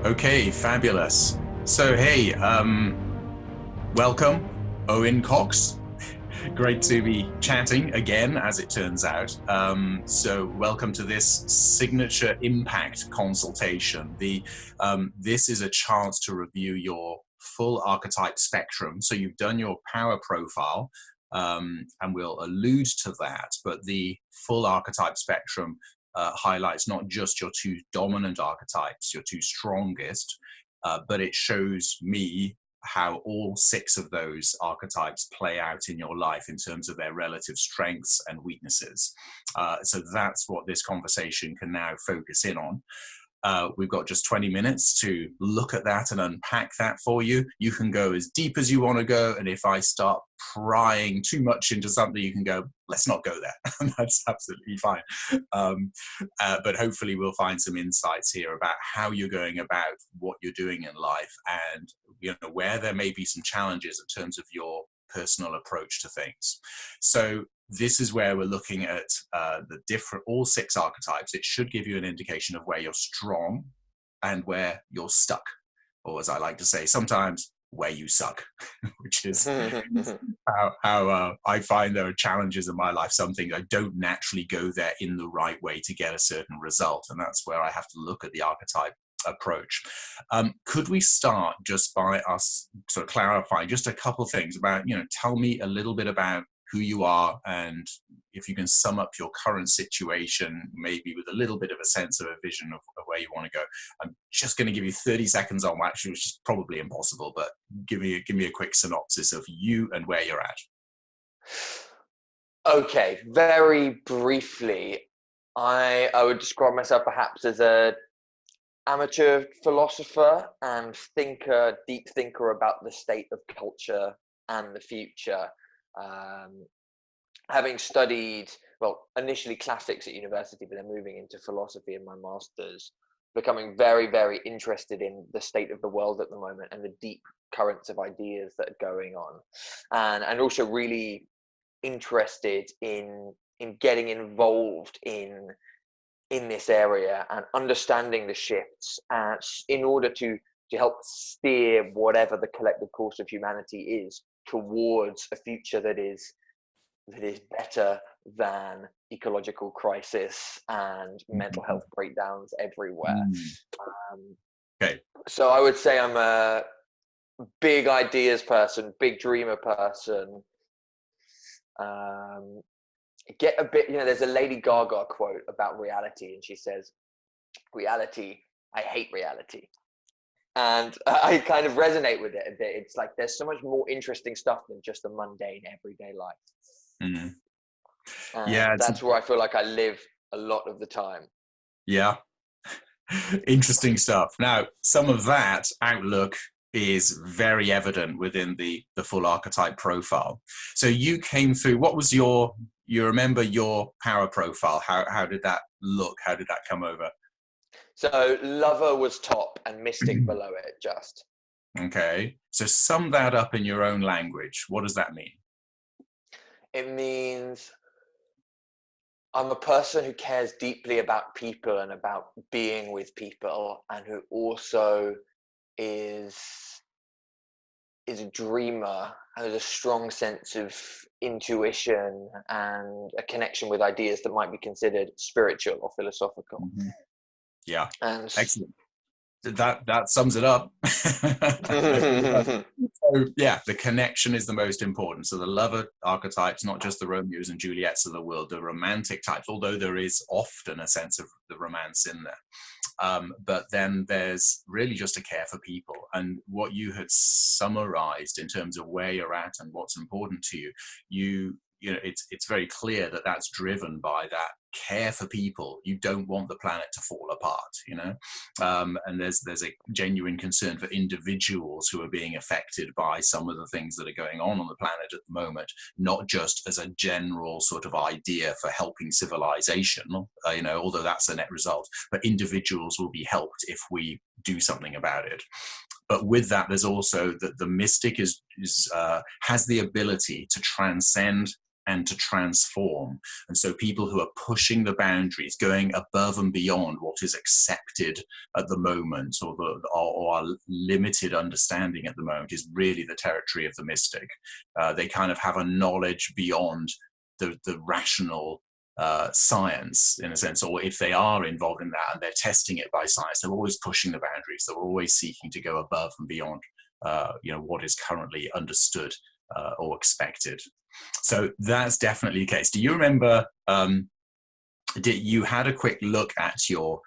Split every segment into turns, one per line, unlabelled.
Okay, fabulous. So, hey, welcome, Owen Cox. Great to be chatting again, as it turns out. So, welcome to this signature impact consultation. This is a chance to review your full archetype spectrum. So, you've done your power profile, and we'll allude to that. But the full archetype spectrum highlights not just your two dominant archetypes, your two strongest, but it shows me how all six of those archetypes play out in your life in terms of their relative strengths and weaknesses. So that's what this conversation can now focus in on. We've got just 20 minutes to look at that and unpack that for you. You can go as deep as you want to go. And if I start prying too much into something, you can go, let's not go there. That's absolutely fine. But hopefully we'll find some insights here about how you're going about what you're doing in life and where there may be some challenges in terms of your personal approach to things. So this is where we're looking at all six archetypes. It should give you an indication of where you're strong and where you're stuck, or as I like to say, sometimes where you suck, which is how I find there are challenges in my life. Some things I don't naturally go there in the right way to get a certain result, and that's where I have to look at the archetype approach. Could we start just by us sort of clarifying just a couple things about, tell me a little bit about who you are, and if you can sum up your current situation, maybe with a little bit of a sense of a vision of where you want to go. I'm just going to give you 30 seconds on that, which is probably impossible, but give me a quick synopsis of you and where you're at.
Okay, very briefly, I would describe myself perhaps as a amateur philosopher and thinker, deep thinker about the state of culture and the future. Having studied, initially classics at university, but then moving into philosophy in my master's, becoming very, very interested in the state of the world at the moment and the deep currents of ideas that are going on. And also really interested in getting involved in this area and understanding the shifts in order to help steer whatever the collective course of humanity is towards a future that is better than ecological crisis and mental health breakdowns everywhere.
Okay.
So I would say I'm a big ideas person, big dreamer person. Get a bit, there's a Lady Gaga quote about reality, and she says, "Reality, I hate reality." And I kind of resonate with it a bit. It's like there's so much more interesting stuff than just the mundane everyday life.
Mm-hmm.
And that's where I feel like I live a lot of the time.
Yeah. Interesting stuff. Now, some of that outlook is very evident within the full archetype profile. So you came through, what was you remember your power profile? How did that look? How did that come over?
So lover was top and mystic below it, just.
Okay. So sum that up in your own language. What does that mean?
It means I'm a person who cares deeply about people and about being with people, and who also is a dreamer, has a strong sense of intuition and a connection with ideas that might be considered spiritual or philosophical.
Mm-hmm. Yeah.
And
excellent. That sums it up. So yeah, the connection is the most important. So the lover archetypes, not just the Romeos and Juliets of the world, the romantic types, although there is often a sense of the romance in there. But then there's really just a care for people. And what you had summarized in terms of where you're at and what's important to you, it's very clear that that's driven by that care for people. You don't want the planet to fall apart, and there's a genuine concern for individuals who are being affected by some of the things that are going on the planet at the moment, not just as a general sort of idea for helping civilization, although that's a net result, but individuals will be helped if we do something about it. But with that, there's also that the mystic has the ability to transcend and to transform. And so people who are pushing the boundaries, going above and beyond what is accepted at the moment, or our limited understanding at the moment, is really the territory of the mystic. They kind of have a knowledge beyond the rational science, in a sense, or if they are involved in that and they're testing it by science, they're always pushing the boundaries. They're always seeking to go above and beyond what is currently understood or expected. So that's definitely the case. Do you remember, you had a quick look at your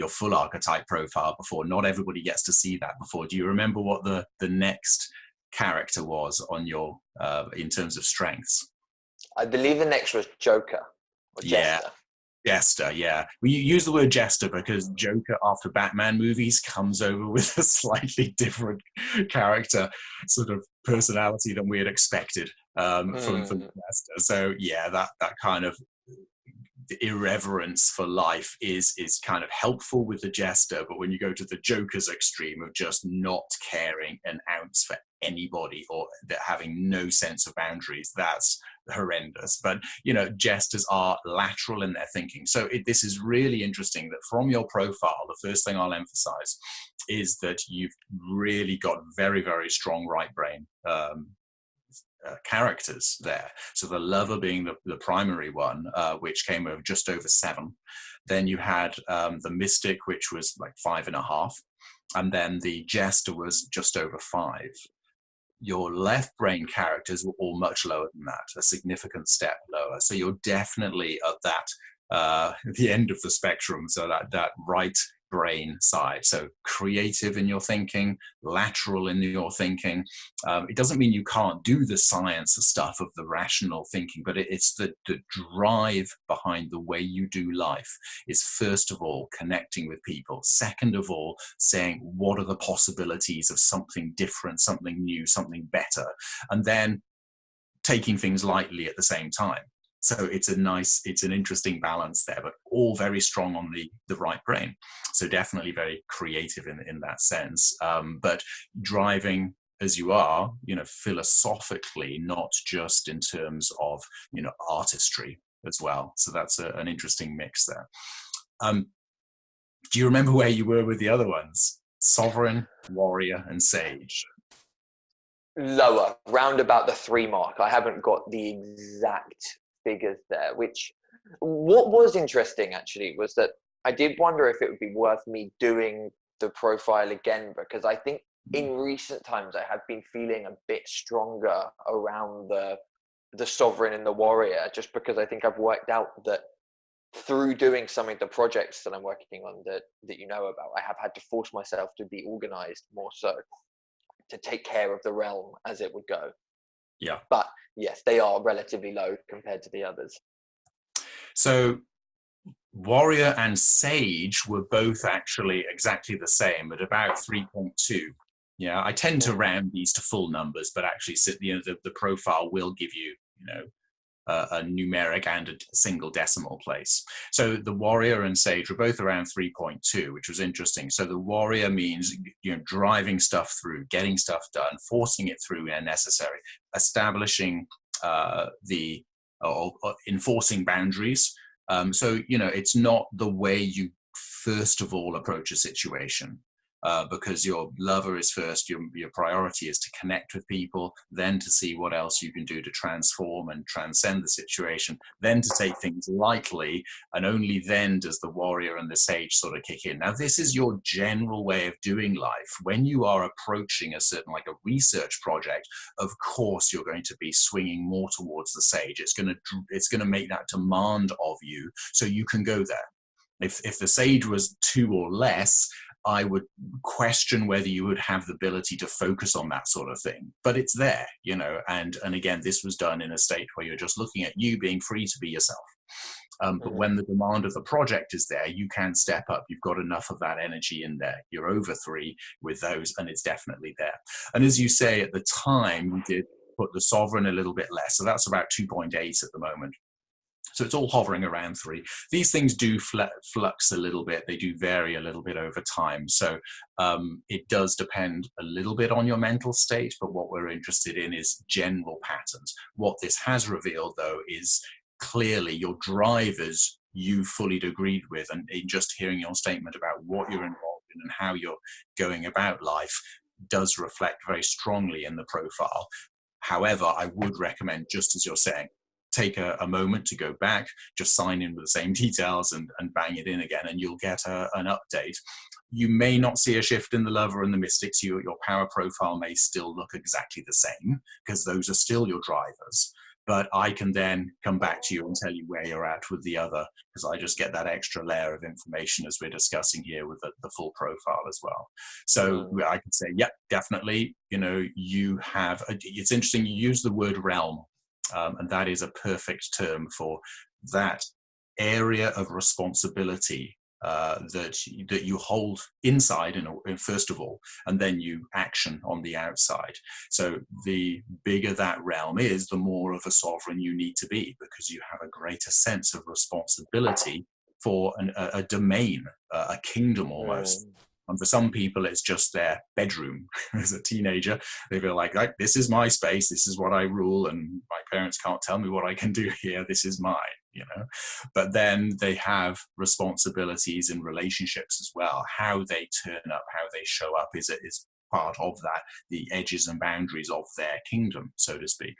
full archetype profile before? Not everybody gets to see that before. Do you remember what the next character was on your in terms of strengths?
I believe the next was Joker or Jester.
Yeah. Jester, yeah. We use the word jester because Joker, after Batman movies, comes over with a slightly different character, sort of personality than we had expected from Jester. So yeah, that kind of irreverence for life is kind of helpful with the Jester, but when you go to the Joker's extreme of just not caring an ounce for anybody or having no sense of boundaries, that's horrendous. But jesters are lateral in their thinking. So this is really interesting that from your profile, the first thing I'll emphasize is that you've really got very, very strong right brain characters there. So the lover being the primary one, which came over just over 7. Then you had the mystic, which was like 5.5, and then the jester was just over 5. Your left brain characters were all much lower than that, a significant step lower. So you're definitely at that the end of the spectrum. So that right brain side. So creative in your thinking, lateral in your thinking. It doesn't mean you can't do the science stuff of the rational thinking, but it's the drive behind the way you do life is, first of all, connecting with people. Second of all, saying, what are the possibilities of something different, something new, something better? And then taking things lightly at the same time. So it's an interesting balance there, but all very strong on the right brain. So definitely very creative in that sense. But driving as you are, philosophically, not just in terms of, artistry as well. So that's an interesting mix there. Do you remember where you were with the other ones? Sovereign, warrior, and sage.
Lower, round about the 3 mark. I haven't got the exact figures there. What was interesting actually was that I did wonder if it would be worth me doing the profile again, because I think in recent times I have been feeling a bit stronger around the sovereign and the warrior, just because I think I've worked out that through doing some of the projects that I'm working on that you know about, I have had to force myself to be organized more so to take care of the realm as it would go.
Yeah.
But yes, they are relatively low compared to the others.
So warrior and sage were both actually exactly the same at about 3.2. Yeah, I tend to round these to full numbers, but actually the profile will give you, a numeric and a single decimal place. So the warrior and sage were both around 3.2, which was interesting. So the warrior means, driving stuff through, getting stuff done, forcing it through where necessary, establishing or enforcing boundaries. So, it's not the way you first of all approach a situation. Because your lover is first, your priority is to connect with people, then to see what else you can do to transform and transcend the situation, then to take things lightly, and only then does the warrior and the sage sort of kick in. Now, this is your general way of doing life. When you are approaching a certain, like a research project, of course, you're going to be swinging more towards the sage. It's going to make that demand of you, so you can go there. If the sage was 2 or less, I would question whether you would have the ability to focus on that sort of thing. But it's there, and again, this was done in a state where you're just looking at you being free to be yourself. But when the demand of the project is there, you can step up. You've got enough of that energy in there. You're over 3 with those, and it's definitely there. And as you say, at the time, we did put the sovereign a little bit less. So that's about 2.8 at the moment. So it's all hovering around 3. These things do flux a little bit. They do vary a little bit over time. So it does depend a little bit on your mental state, but what we're interested in is general patterns. What this has revealed, though, is clearly your drivers you fully agreed with, and in just hearing your statement about what you're involved in and how you're going about life does reflect very strongly in the profile. However, I would recommend, just as you're saying, take a moment to go back, just sign in with the same details and bang it in again, and you'll get an update. You may not see a shift in the lover and the mystics. Your power profile may still look exactly the same, because those are still your drivers. But I can then come back to you and tell you where you're at with the other, because I just get that extra layer of information as we're discussing here with the full profile as well. So I can say, yep, definitely, you have, it's interesting, you use the word realm, and that is a perfect term for that area of responsibility that you hold inside, first of all, and then you action on the outside. So the bigger that realm is, the more of a sovereign you need to be, because you have a greater sense of responsibility for a domain, a kingdom almost. And for some people, it's just their bedroom. As a teenager, they feel like, this is my space, this is what I rule, and my parents can't tell me what I can do here, this is mine, But then they have responsibilities in relationships as well. How they turn up, how they show up is part of that, the edges and boundaries of their kingdom, so to speak.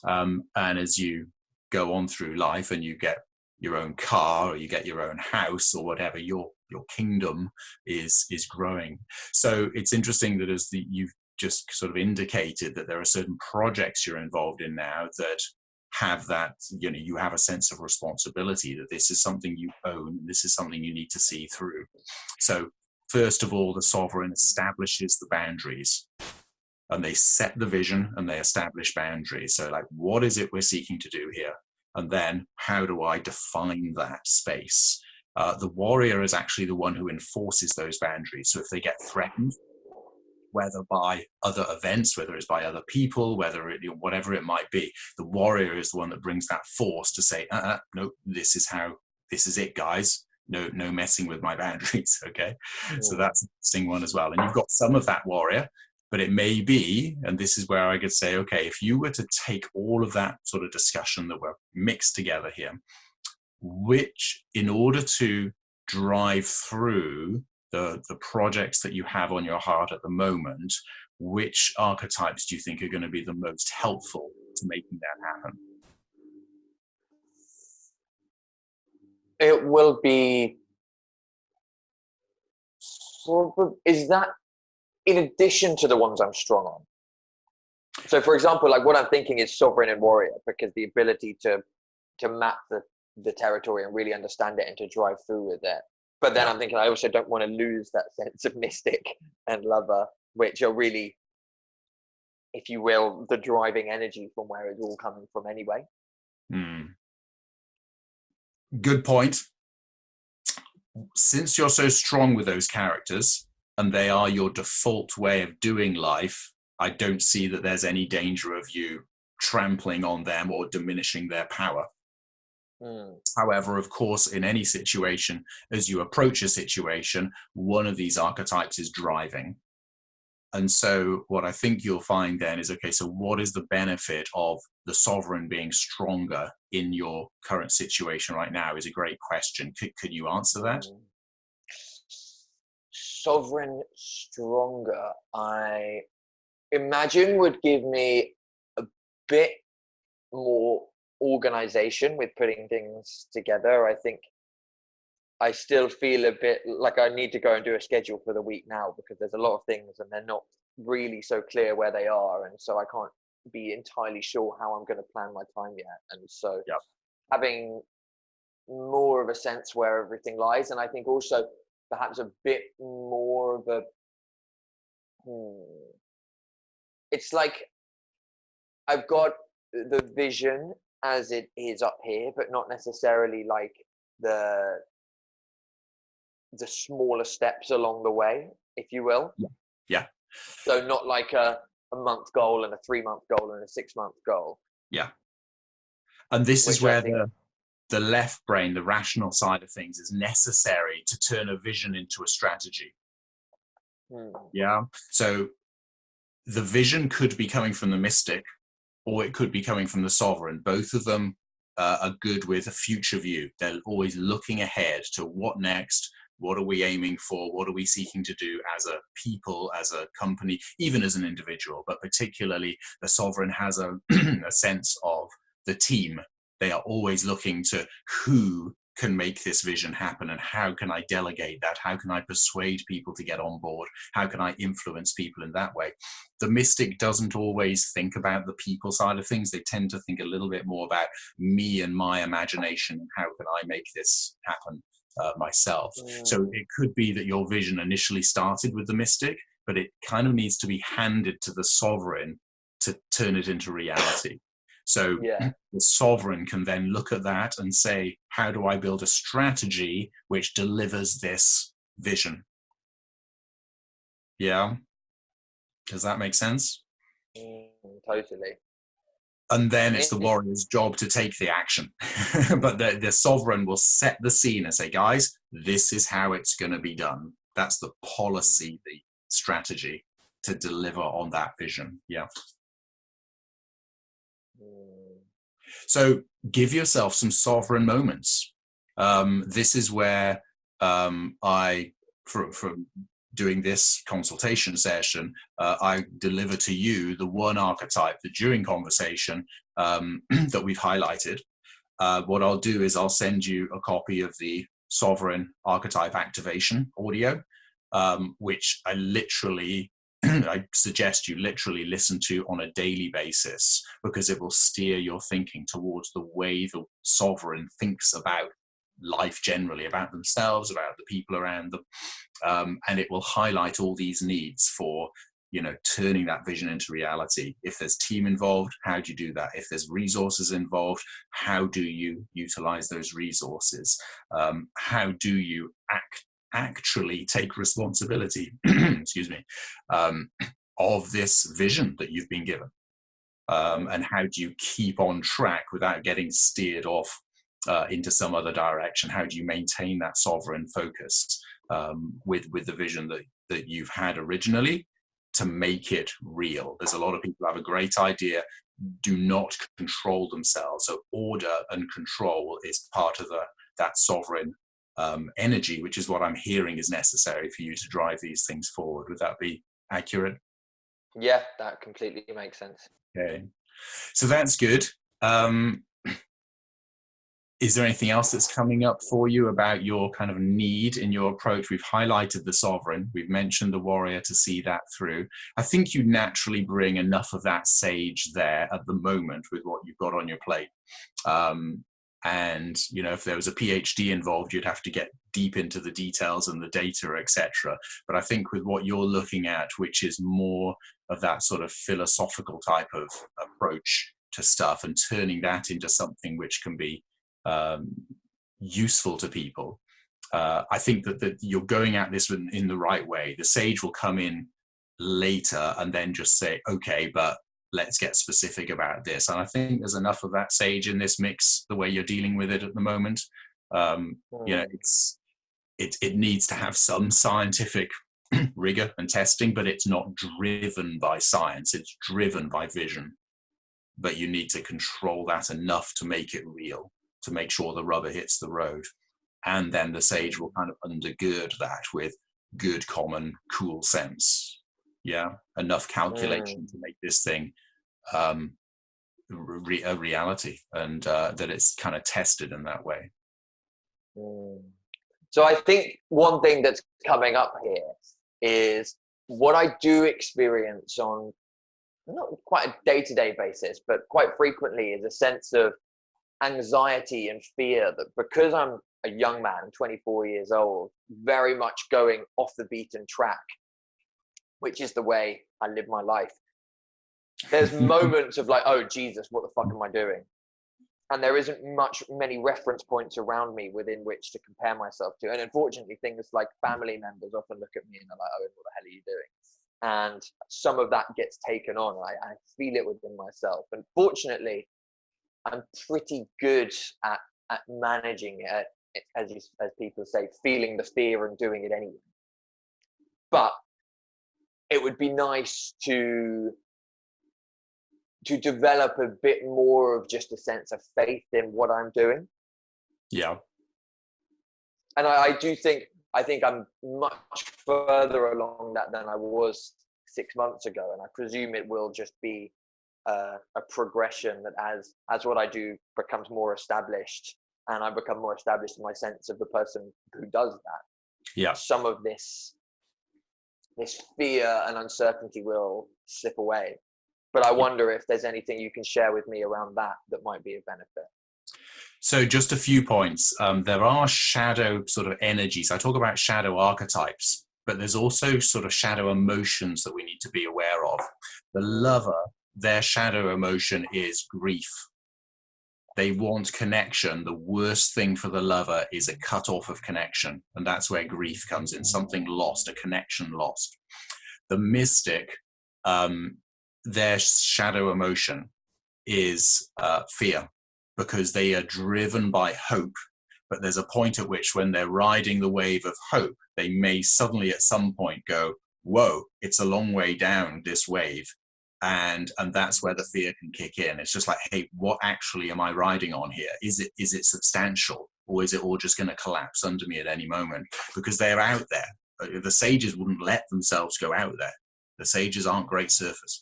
And as you go on through life and you get your own car, or you get your own house, or whatever, your kingdom is growing. So it's interesting that you've just sort of indicated that there are certain projects you're involved in now that have that, you have a sense of responsibility, that this is something you own, this is something you need to see through. So first of all, the sovereign establishes the boundaries, and they set the vision and they establish boundaries. So like, what is it we're seeking to do here? And then how do I define that space? The warrior is actually the one who enforces those boundaries. So if they get threatened, whether by other events, whether it's by other people, whatever it might be, the warrior is the one that brings that force to say, no, this is it, guys. No messing with my boundaries, okay? So that's an interesting one as well. And you've got some of that warrior, but it may be, and this is where I could say, okay, if you were to take all of that sort of discussion that we're mixed together here, which, in order to drive through the projects that you have on your heart at the moment, which archetypes do you think are going to be the most helpful to making that happen?
It will be, is that in addition to the ones I'm strong on? So for example, like what I'm thinking is sovereign and warrior, because the ability to map the territory and really understand it and to drive through with it. But then I'm thinking I also don't want to lose that sense of mystic and lover, which are really, if you will, the driving energy from where it's all coming from anyway.
Good point. Since you're so strong with those characters and they are your default way of doing life, I don't see that there's any danger of you trampling on them or diminishing their power. However, of course, in any situation, as you approach a situation, one of these archetypes is driving. And so what I think you'll find then is, okay, so what is the benefit of the sovereign being stronger in your current situation right now is a great question. Could you answer that?
Sovereign stronger, I imagine, would give me a bit more organization with putting things together. I think I still feel a bit like I need to go and do a schedule for the week now, because there's a lot of things and they're not really so clear where they are, and so I can't be entirely sure how I'm going to plan my time yet. And so having more of a sense where everything lies, and I think also perhaps a bit more of a it's like I've got the vision as it is up here, but not necessarily like the smaller steps along the way, if you will.
Yeah.
So not like a month goal and a 3-month goal and a 6-month goal.
Yeah. And this is where the left brain, the rational side of things, is necessary to turn a vision into a strategy. Yeah. So the vision could be coming from the mystic, or it could be coming from the sovereign. Both of them are good with a future view. They're always looking ahead to what next, what are we aiming for, what are we seeking to do as a people, as a company, even as an individual. But particularly the sovereign has a, a sense of the team. They are always looking to who can make this vision happen, and how can I delegate that? How can I persuade people to get on board? How can I influence people in that way? The mystic doesn't always think about the people side of things. They tend to think a little bit more about me and my imagination, and how can I make this happen myself. So it could be that your vision initially started with the mystic, but it kind of needs to be handed to the sovereign to turn it into reality. So the sovereign can then look at that and say, how do I build a strategy which delivers this vision? Yeah. Does that make sense?
Totally.
And then it's the warrior's job to take the action. But the sovereign will set the scene and say, guys, this is how it's going to be done. That's the policy, the strategy to deliver on that vision. Yeah. So give yourself some sovereign moments. This is where from doing this consultation session, I deliver to you the one archetype that during conversation that we've highlighted. What I'll do is I'll send you a copy of the sovereign archetype activation audio, which I suggest you literally listen to on a daily basis, because it will steer your thinking towards the way the sovereign thinks about life generally, about themselves, about the people around them, and it will highlight all these needs for turning that vision into reality. If there's team involved, how do you do that? If there's resources involved, how do you utilize those resources? How do you actually take responsibility excuse me, of this vision that you've been given, and how do you keep on track without getting steered off into some other direction? How do you maintain that sovereign focus with the vision that you've had originally, to make it real? There's a lot of people who have a great idea, do not control themselves. So order and control is part of that sovereign energy, which is what I'm hearing is necessary for you to drive these things forward. Would that be accurate?
Yeah, that completely makes sense.
Okay, so that's good. Is there anything else that's coming up for you about your kind of need in your approach? We've highlighted the sovereign. We've mentioned the warrior to see that through. I think you naturally bring enough of that sage there at the moment with what you've got on your plate. And if there was a PhD involved, you'd have to get deep into the details and the data, etc. But I think with what you're looking at, which is more of that sort of philosophical type of approach to stuff, and turning that into something which can be useful to people, I think that you're going at this in the right way. The sage will come in later and then just say, okay, but let's get specific about this. And I think there's enough of that sage in this mix, the way you're dealing with it at the moment. It needs to have some scientific rigor and testing, but it's not driven by science, it's driven by vision. But you need to control that enough to make it real, to make sure the rubber hits the road. And then the sage will kind of undergird that with good, common, cool sense. Yeah, enough calculation to make this thing a reality, and that it's kind of tested in that way.
So I think one thing that's coming up here is what I do experience on not quite a day-to-day basis, but quite frequently, is a sense of anxiety and fear that, because I'm a young man, 24 years old, very much going off the beaten track, which is the way I live my life, there's moments of like, oh Jesus, what the fuck am I doing? And there isn't many reference points around me within which to compare myself to. And unfortunately, things like family members often look at me and are like, oh, what the hell are you doing? And some of that gets taken on. I feel it within myself. And fortunately, I'm pretty good at at managing it, as people say, feeling the fear and doing it anyway. But it would be nice to develop a bit more of just a sense of faith in what I'm doing.
Yeah.
And I think I'm much further along that than I was 6 months ago. And I presume it will just be a progression that as what I do becomes more established, and I become more established in my sense of the person who does that.
Yeah.
Some of this fear and uncertainty will slip away. But I wonder if there's anything you can share with me around that might be of benefit.
So just a few points. There are shadow sort of energies. I talk about shadow archetypes, but there's also sort of shadow emotions that we need to be aware of. The lover, their shadow emotion is grief. They want connection. The worst thing for the lover is a cut off of connection. And that's where grief comes in, something lost, a connection lost. The mystic, their shadow emotion is fear, because they are driven by hope. But there's a point at which, when they're riding the wave of hope, they may suddenly at some point go, whoa, it's a long way down this wave. And that's where the fear can kick in. It's just like, hey, what actually am I riding on here? Is it substantial, or is it all just going to collapse under me at any moment? Because they're out there. The sages wouldn't let themselves go out there. The sages aren't great surfers.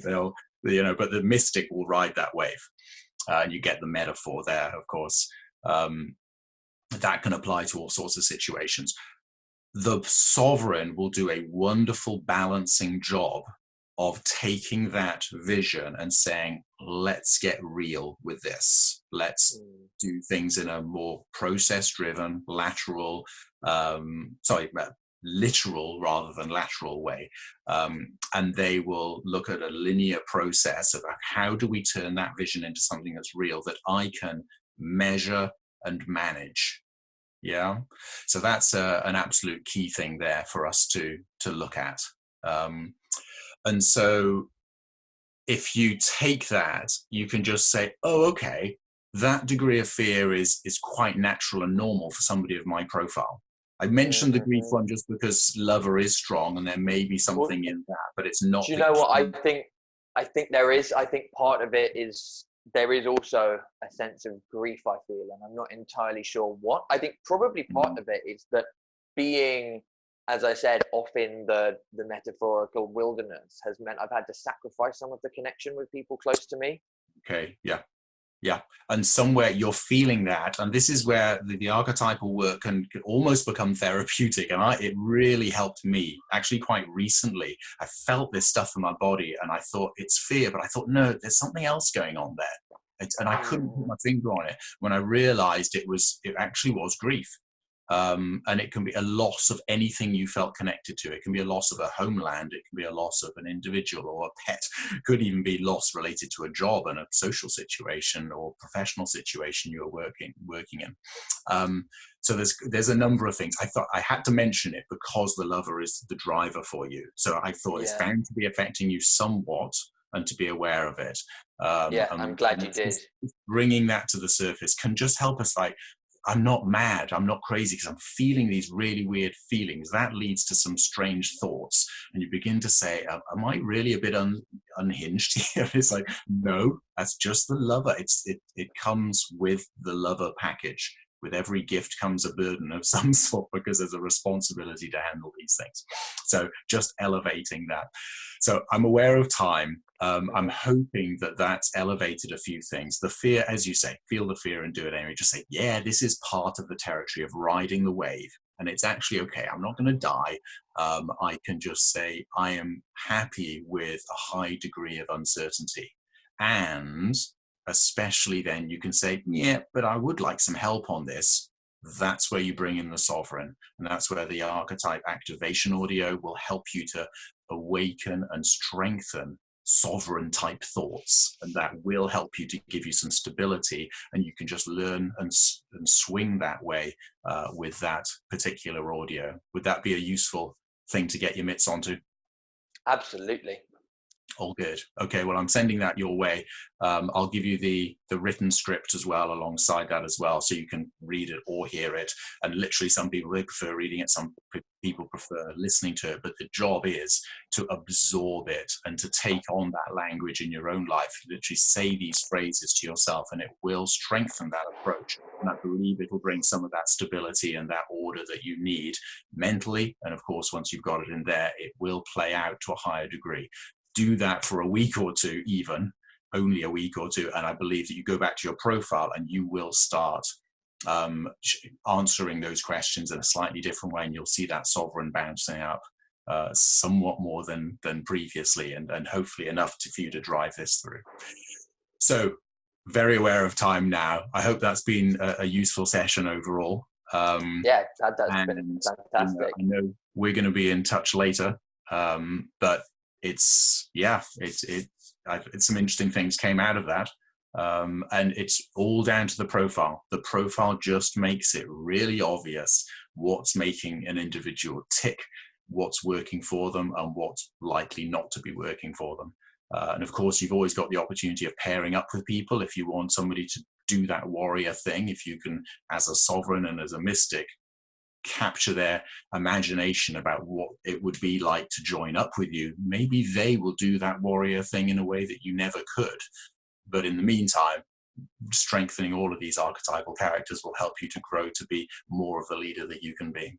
They'll, but the mystic will ride that wave. And you get the metaphor there, of course. That can apply to all sorts of situations. The sovereign will do a wonderful balancing job of taking that vision and saying, let's get real with this. Let's do things in a more process-driven, literal rather than lateral way. And they will look at a linear process of how do we turn that vision into something that's real, that I can measure and manage. Yeah. So that's an absolute key thing there for us to look at. And so if you take that, you can just say, oh, okay, that degree of fear is quite natural and normal for somebody of my profile. I mentioned the grief one just because lover is strong, and there may be something in that, but it's not.
Do you know what I think? I think there is. I think part of it is there is also a sense of grief, I feel, and I'm not entirely sure what. I think probably part of it is that being, as I said, off in the metaphorical wilderness has meant I've had to sacrifice some of the connection with people close to me.
Okay, yeah. Yeah, and somewhere you're feeling that, and this is where the archetypal work can almost become therapeutic, and it really helped me, actually quite recently. I felt this stuff in my body, and I thought it's fear, but I thought, no, there's something else going on there. And I couldn't put my finger on it when I realized it actually was grief. And it can be a loss of anything you felt connected to. It can be a loss of a homeland. It can be a loss of an individual or a pet. It could even be loss related to a job and a social situation or professional situation you're working in. So there's a number of things. I thought I had to mention it because the lover is the driver for you. So I thought it's bound to be affecting you somewhat, and to be aware of it.
I'm glad you did.
Bringing that to the surface can just help us, like, I'm not mad, I'm not crazy, because I'm feeling these really weird feelings. That leads to some strange thoughts. And you begin to say, am I really a bit unhinged here? It's like, no, that's just the lover. It comes with the lover package. With every gift comes a burden of some sort, because there's a responsibility to handle these things. So just elevating that. So I'm aware of time. I'm hoping that that's elevated a few things. The fear, as you say, feel the fear and do it anyway. Just say, yeah, this is part of the territory of riding the wave. And it's actually okay. I'm not going to die. I can just say, I am happy with a high degree of uncertainty. And especially then you can say, yeah, but I would like some help on this. That's where you bring in the sovereign. And that's where the archetype activation audio will help you to awaken and strengthen sovereign type thoughts, and that will help you to give you some stability, and you can just learn and swing that way with that particular audio. Would that be a useful thing to get your mitts onto?
Absolutely.
All good. Okay, well, I'm sending that your way. I'll give you the written script as well alongside that as well, so you can read it or hear it. And literally, some people, they prefer reading it, some people prefer listening to it, but the job is to absorb it and to take on that language in your own life. Literally say these phrases to yourself, and it will strengthen that approach. And I believe it will bring some of that stability and that order that you need mentally. And of course, once you've got it in there, it will play out to a higher degree. Do that for a week or two, even only a week or two, and I believe that you go back to your profile and you will start answering those questions in a slightly different way, and you'll see that sovereign bouncing up somewhat more than previously, and hopefully enough for you to drive this through. So, very aware of time now. I hope that's been a useful session overall.
Yeah, that's been fantastic.
I know we're going to be in touch later, but it's some interesting things came out of that, and it's all down to the profile. The profile just makes it really obvious what's making an individual tick, what's working for them, and what's likely not to be working for them. And of course, you've always got the opportunity of pairing up with people if you want somebody to do that warrior thing. If you can, as a sovereign and as a mystic, capture their imagination about what it would be like to join up with you, maybe they will do that warrior thing in a way that you never could. But in the meantime, strengthening all of these archetypal characters will help you to grow to be more of the leader that you can be.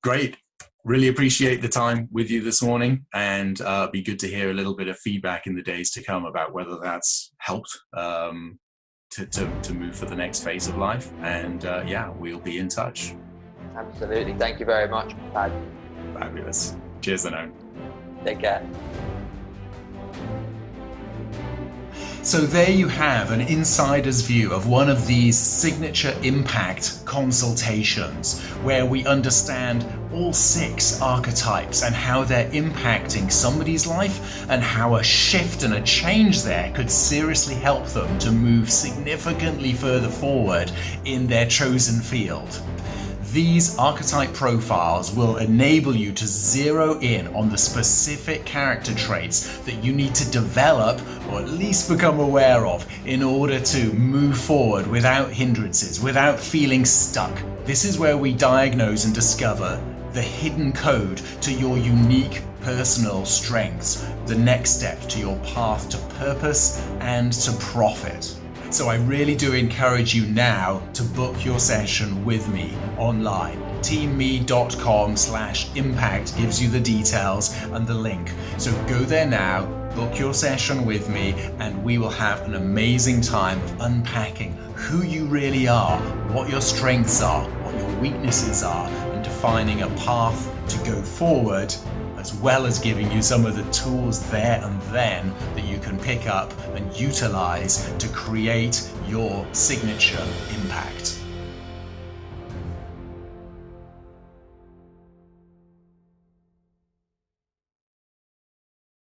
Great. Really appreciate the time with you this morning, and be good to hear a little bit of feedback in the days to come about whether that's helped to move for the next phase of life. And yeah, we'll be in touch.
Absolutely. Thank you very much, Pat.
Fabulous. Cheers, Owen.
Take care.
So there you have an insider's view of one of these signature impact consultations, where we understand all 6 archetypes and how they're impacting somebody's life, and how a shift and a change there could seriously help them to move significantly further forward in their chosen field. These archetype profiles will enable you to zero in on the specific character traits that you need to develop, or at least become aware of, in order to move forward without hindrances, without feeling stuck. This is where we diagnose and discover the hidden code to your unique personal strengths, the next step to your path to purpose and to profit. So I really do encourage you now to book your session with me online. teamme.com/impact gives you the details and the link. So go there now, book your session with me, and we will have an amazing time of unpacking who you really are, what your strengths are, what your weaknesses are, and defining a path to go forward, as well as giving you some of the tools there and then that you can pick up and utilize to create your signature impact.